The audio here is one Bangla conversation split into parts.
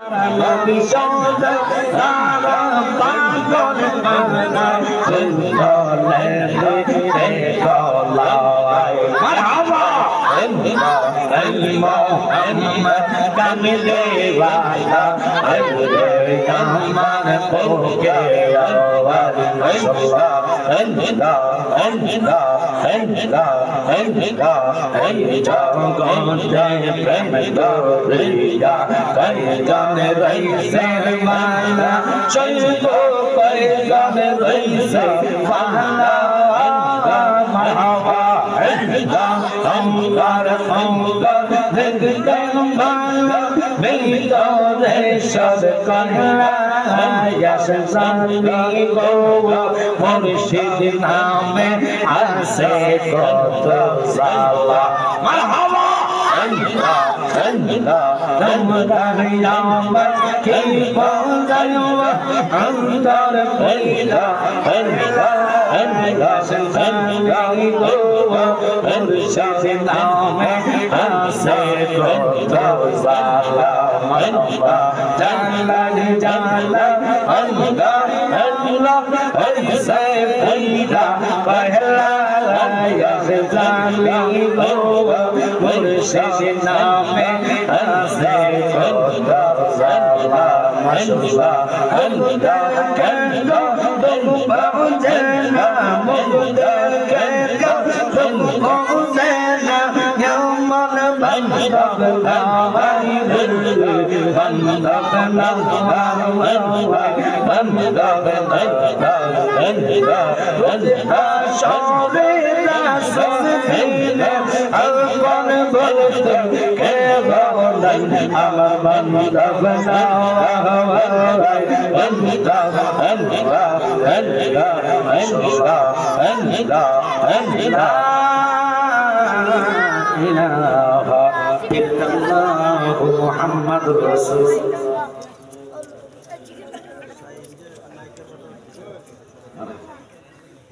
নবী সদা তারা পাগল বানায় চলে রে গলায় মারহাবা মোহাম্মদ কামলে ওয়ালা আরে আমার কোকে আওয়াজ আল্লাহ আল্লাহ আল্লাহ আল্লাহ জগতে প্রেম দরিয়া কয়জন রইছে মালা চৈত কয়জন রইছে মালা মারহাবা অঙ্গার অঙ্গার দেখতে মালা ভিতরে সব কন্যা জানি গো মুর্শিদ নামে আসে কত সালা মারহাবা তোমরা আমার কি বজায়ো অন্তর পয়লা জানি গো মুর্শিদ নামে আসে কত সালা মারহাবা জালাল জালাল আল্লাহ আল্লাহ ऐसे पीला पहला जानी गो मुर्शिद नामे ऐसे खुदा ज़ाला मशुला खुदा कहना तुम पहुँचना मुद्दा कहना तुम पहुँचना यमन बंदक नावाई बंदक नावाई बंदक शोरेला सोफीने अलकन बोलते के बोलन अमर बंदा बनावाई बंदा अल्लाह अल्लाह अल्लाह अल्लाह अल्लाह इलाहा इल्लल्लाह मुहम्मदुर रसूल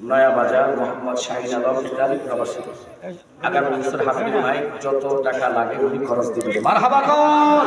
नया बाजार मोहम्मद शाहीन आलम इटाली प्रवासी आगामी बছর হাফিজ ভাই যত টাকা লাগে উনি খরচ দিবেন মারহাবা কোন